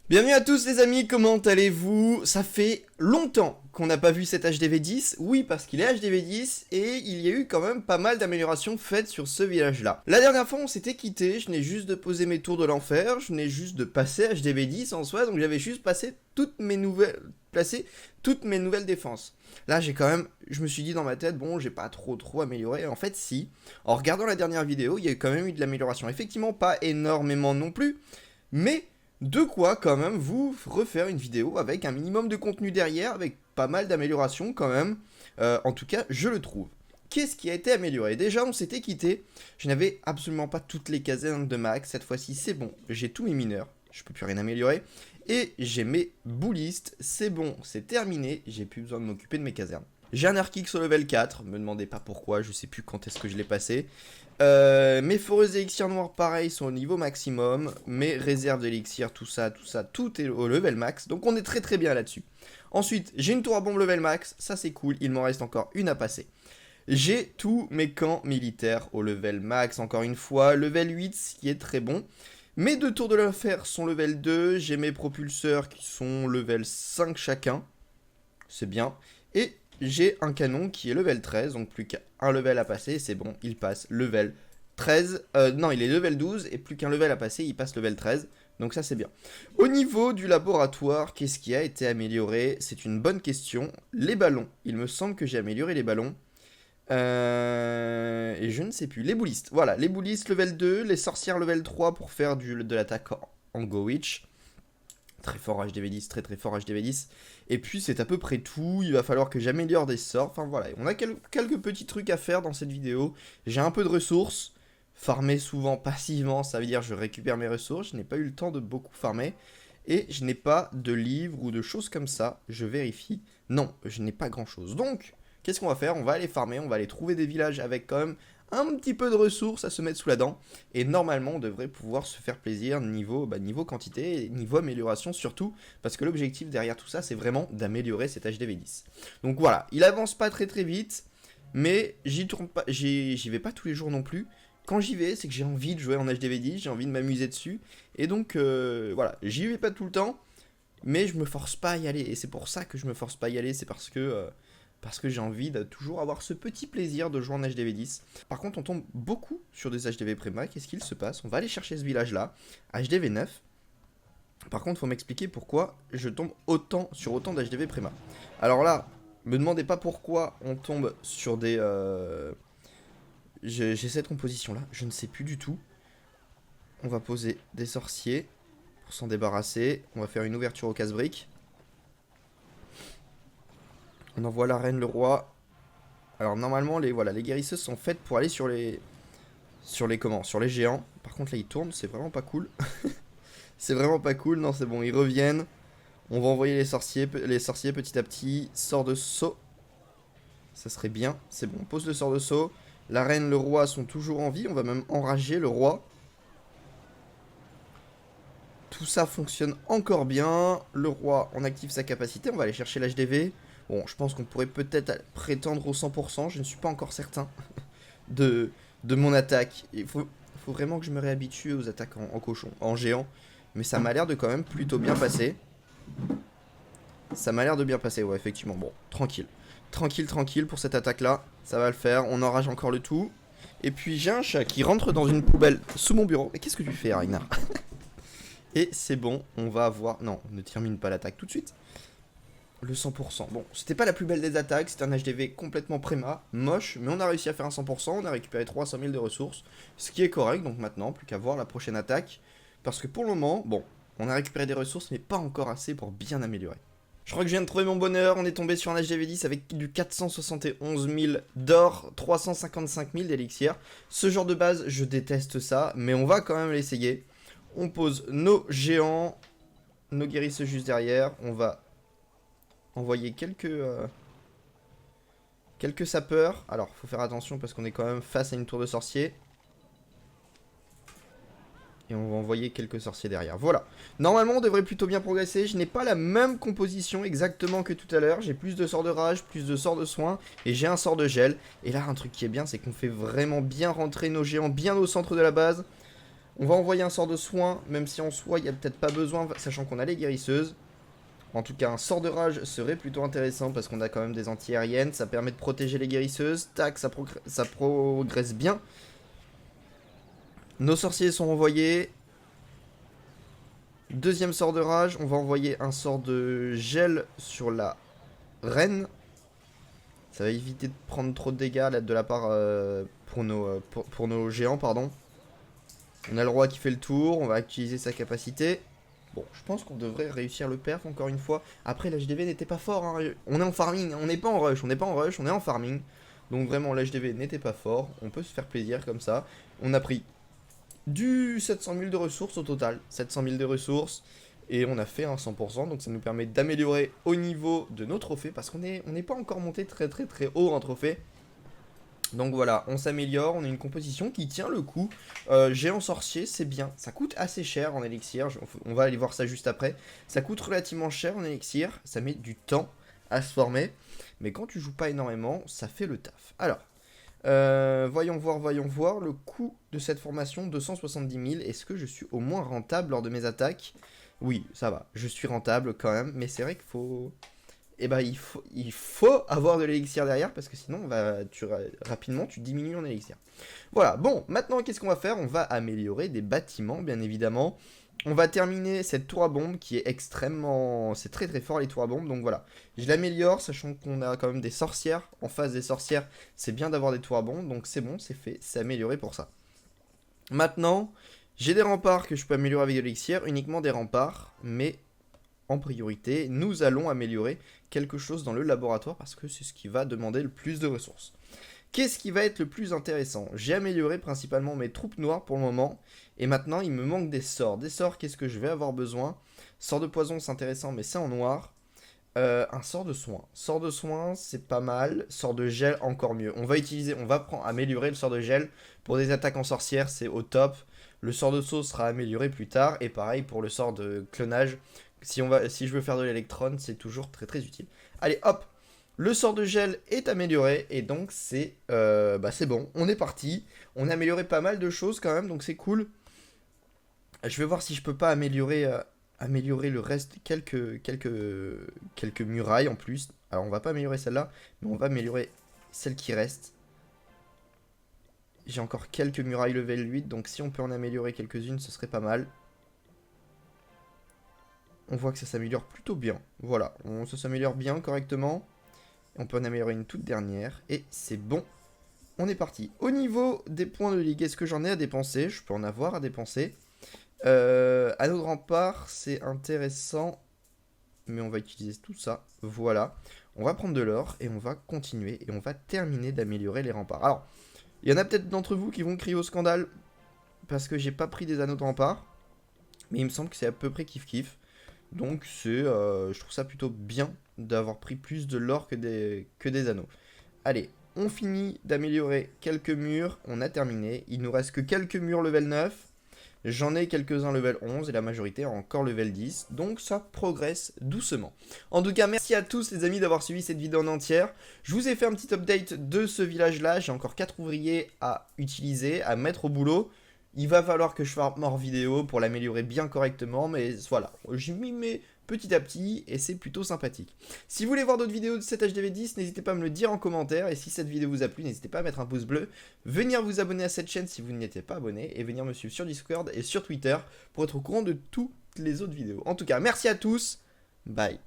Bienvenue à tous les amis, comment allez-vous? Ça fait longtemps qu'on n'a pas vu cet HDV10, oui parce qu'il est HDV10 et il y a eu quand même pas mal d'améliorations faites sur ce village-là. La dernière fois on s'était quitté, je n'ai juste de poser mes tours de l'enfer, je n'ai juste de passer HDV10 en soi, donc j'avais juste placé toutes mes nouvelles défenses. Là je me suis dit dans ma tête, bon j'ai pas trop amélioré, en fait si, en regardant la dernière vidéo, il y a quand même eu de l'amélioration, effectivement pas énormément non plus, mais de quoi quand même vous refaire une vidéo avec un minimum de contenu derrière, avec pas mal d'améliorations quand même. En tout cas, je le trouve. Qu'est-ce qui a été amélioré? Déjà, on s'était quitté. Je n'avais absolument pas toutes les casernes de max. Cette fois-ci, c'est bon. J'ai tous mes mineurs. Je peux plus rien améliorer. Et j'ai mes boulistes. C'est bon, c'est terminé. J'ai plus besoin de m'occuper de mes casernes. J'ai un Arkix au level 4. Me demandez pas pourquoi. Je sais plus quand est-ce que je l'ai passé. Mes foreuses d'élixirs noirs pareil sont au niveau maximum. Mes réserves d'élixir, tout ça, tout est au level max. Donc on est très bien là-dessus. Ensuite, j'ai une tour à bombe level max. Ça c'est cool, il m'en reste encore une à passer. J'ai tous mes camps militaires au level max, encore une fois. Level 8, ce qui est très bon. Mes deux tours de l'enfer sont level 2. J'ai mes propulseurs qui sont level 5 chacun. C'est bien. Et j'ai un canon qui est level 13, donc plus qu'un level à passer, c'est bon, il passe level 13, non, il est level 12, et plus qu'un level à passer, il passe level 13, donc ça c'est bien. Au niveau du laboratoire, qu'est-ce qui a été amélioré? C'est une bonne question. Les ballons, il me semble que j'ai amélioré les ballons. Et je ne sais plus, les boulistes, voilà, les boulistes level 2, les sorcières level 3 pour faire de l'attaque en Go Witch. Très fort HDV10, très fort HDV10. Et puis c'est à peu près tout, il va falloir que j'améliore des sorts. Enfin voilà, on a quelques petits trucs à faire dans cette vidéo. J'ai un peu de ressources, farmer souvent passivement, ça veut dire je récupère mes ressources. Je n'ai pas eu le temps de beaucoup farmer. Et je n'ai pas de livres ou de choses comme ça, je vérifie. Non, je n'ai pas grand chose. Donc, qu'est-ce qu'on va faire? On va aller farmer, on va aller trouver des villages avec quand même un petit peu de ressources à se mettre sous la dent. Et normalement, on devrait pouvoir se faire plaisir niveau quantité et niveau amélioration surtout. Parce que l'objectif derrière tout ça, c'est vraiment d'améliorer cet HDV10. Donc voilà, il avance pas très vite. Mais j'y vais pas tous les jours non plus. Quand j'y vais, c'est que j'ai envie de jouer en HDV10, j'ai envie de m'amuser dessus. Et donc, voilà, j'y vais pas tout le temps. Mais je me force pas à y aller. Et c'est pour ça que je me force pas à y aller. C'est parce que j'ai envie de toujours avoir ce petit plaisir de jouer en HDV10. Par contre, on tombe beaucoup sur des HDV Préma. Qu'est-ce qu'il se passe? On va aller chercher ce village-là, HDV9. Par contre, il faut m'expliquer pourquoi je tombe sur autant d'HDV Préma. Alors là, me demandez pas pourquoi on tombe sur des... J'ai cette composition-là, je ne sais plus du tout. On va poser des sorciers pour s'en débarrasser. On va faire une ouverture au casse-briques. On envoie la reine, le roi. Alors normalement les guérisseuses sont faites pour aller sur les géants. Par contre là ils tournent, c'est vraiment pas cool. C'est vraiment pas cool. Non, c'est bon, ils reviennent. On va envoyer les sorciers petit à petit. Sort de saut. Ça serait bien. C'est bon, on pose le sort de saut. La reine, le roi sont toujours en vie. On va même enrager le roi. Tout ça fonctionne encore bien. Le roi, on active sa capacité. On va aller chercher l'HDV. Bon, je pense qu'on pourrait peut-être prétendre au 100%. Je ne suis pas encore certain de mon attaque. Il faut vraiment que je me réhabitue aux attaques en cochon, en géant. Mais ça m'a l'air de quand même plutôt bien passer. Ça m'a l'air de bien passer, ouais, effectivement. Bon, tranquille. Tranquille pour cette attaque-là. Ça va le faire. On enrage encore le tout. Et puis j'ai un chat qui rentre dans une poubelle sous mon bureau. Mais qu'est-ce que tu fais, Ragnar? Et c'est bon, on va avoir... Non, ne termine pas l'attaque tout de suite. Le 100%. Bon, c'était pas la plus belle des attaques, c'était un HDV complètement préma, moche, mais on a réussi à faire un 100%, on a récupéré 300 000 de ressources, ce qui est correct, donc maintenant, plus qu'à voir la prochaine attaque, parce que pour le moment, bon, on a récupéré des ressources, mais pas encore assez pour bien améliorer. Je crois que je viens de trouver mon bonheur, on est tombé sur un HDV10 avec du 471 000 d'or, 355 000 d'élixir. Ce genre de base, je déteste ça, mais on va quand même l'essayer. On pose nos géants, nos guérisseuses juste derrière, on va envoyer quelques sapeurs. Alors, faut faire attention parce qu'on est quand même face à une tour de sorciers. Et on va envoyer quelques sorciers derrière. Voilà. Normalement, on devrait plutôt bien progresser. Je n'ai pas la même composition exactement que tout à l'heure. J'ai plus de sorts de rage, plus de sorts de soin. Et j'ai un sort de gel. Et là, un truc qui est bien, c'est qu'on fait vraiment bien rentrer nos géants bien au centre de la base. On va envoyer un sort de soin, même si en soi, il n'y a peut-être pas besoin, sachant qu'on a les guérisseuses. En tout cas, un sort de rage serait plutôt intéressant parce qu'on a quand même des anti-aériennes. Ça permet de protéger les guérisseuses. Tac, ça progresse bien. Nos sorciers sont envoyés. Deuxième sort de rage. On va envoyer un sort de gel sur la reine. Ça va éviter de prendre trop de dégâts là, de la part pour nos géants, pardon. On a le roi qui fait le tour. On va utiliser sa capacité. Bon, je pense qu'on devrait réussir le perf encore une fois. Après, l'HDV n'était pas fort. Hein. On est en farming, on n'est pas en rush. On n'est pas en rush, on est en farming. Donc vraiment, l'HDV n'était pas fort. On peut se faire plaisir comme ça. On a pris du 700 000 de ressources au total. 700 000 de ressources. Et on a fait un 100%. Donc ça nous permet d'améliorer au niveau de nos trophées. Parce qu'on n'est pas encore monté très haut en trophée. Donc voilà, on s'améliore, on a une composition qui tient le coup. Géant sorcier, c'est bien. Ça coûte assez cher en élixir, on va aller voir ça juste après. Ça coûte relativement cher en élixir, ça met du temps à se former. Mais quand tu joues pas énormément, ça fait le taf. Alors, voyons voir le coût de cette formation, 270 000. Est-ce que je suis au moins rentable lors de mes attaques? Oui, ça va, je suis rentable quand même, mais c'est vrai qu'il faut... Et bah il faut avoir de l'élixir derrière parce que sinon rapidement tu diminues en élixir. Voilà, bon, maintenant qu'est-ce qu'on va faire? On va améliorer des bâtiments bien évidemment. On va terminer cette tour à bombe qui est extrêmement... C'est très fort les tours à bombe, donc voilà. Je l'améliore, sachant qu'on a quand même des sorcières. En face des sorcières, c'est bien d'avoir des tours à bombe, donc c'est bon, c'est fait, c'est amélioré pour ça. Maintenant, j'ai des remparts que je peux améliorer avec de l'élixir, uniquement des remparts, mais... En priorité, nous allons améliorer quelque chose dans le laboratoire parce que c'est ce qui va demander le plus de ressources. Qu'est-ce qui va être le plus intéressant? J'ai amélioré principalement mes troupes noires pour le moment. Et maintenant, il me manque des sorts. Des sorts, qu'est-ce que je vais avoir besoin? Sort de poison, c'est intéressant, mais c'est en noir. Un sort de soin. Sort de soin, c'est pas mal. Sort de gel, encore mieux. On va améliorer le sort de gel. Pour des attaques en sorcière, c'est au top. Le sort de saut sera amélioré plus tard. Et pareil pour le sort de clonage. Si je veux faire de l'électron, c'est toujours très utile. Allez, hop, le sort de gel est amélioré et donc c'est bon, on est parti. On a amélioré pas mal de choses quand même, donc c'est cool. Je vais voir si je peux pas améliorer le reste, quelques murailles en plus. Alors on va pas améliorer celle-là, mais on va améliorer celle qui reste. J'ai encore quelques murailles level 8, donc si on peut en améliorer quelques-unes, ce serait pas mal. On voit que ça s'améliore plutôt bien. Voilà, ça s'améliore bien, correctement. On peut en améliorer une toute dernière. Et c'est bon. On est parti. Au niveau des points de ligue, est-ce que j'en ai à dépenser? Je peux en avoir à dépenser. Anneau de rempart, c'est intéressant. Mais on va utiliser tout ça. Voilà. On va prendre de l'or et on va continuer. Et on va terminer d'améliorer les remparts. Alors, il y en a peut-être d'entre vous qui vont crier au scandale. Parce que j'ai pas pris des anneaux de rempart. Mais il me semble que c'est à peu près kiff-kiff. Donc je trouve ça plutôt bien d'avoir pris plus de l'or que des anneaux. Allez, on finit d'améliorer quelques murs, on a terminé. Il nous reste que quelques murs level 9. J'en ai quelques-uns level 11 et la majorité encore level 10. Donc ça progresse doucement. En tout cas, merci à tous les amis d'avoir suivi cette vidéo en entière. Je vous ai fait un petit update de ce village-là. J'ai encore 4 ouvriers à utiliser, à mettre au boulot. Il va falloir que je fasse mort vidéo pour l'améliorer bien correctement, mais voilà, j'y m'y mets petit à petit et c'est plutôt sympathique. Si vous voulez voir d'autres vidéos de cet HDV10, n'hésitez pas à me le dire en commentaire, et si cette vidéo vous a plu, n'hésitez pas à mettre un pouce bleu, venir vous abonner à cette chaîne si vous n'y étiez pas abonné, et venir me suivre sur Discord et sur Twitter pour être au courant de toutes les autres vidéos. En tout cas, merci à tous, bye.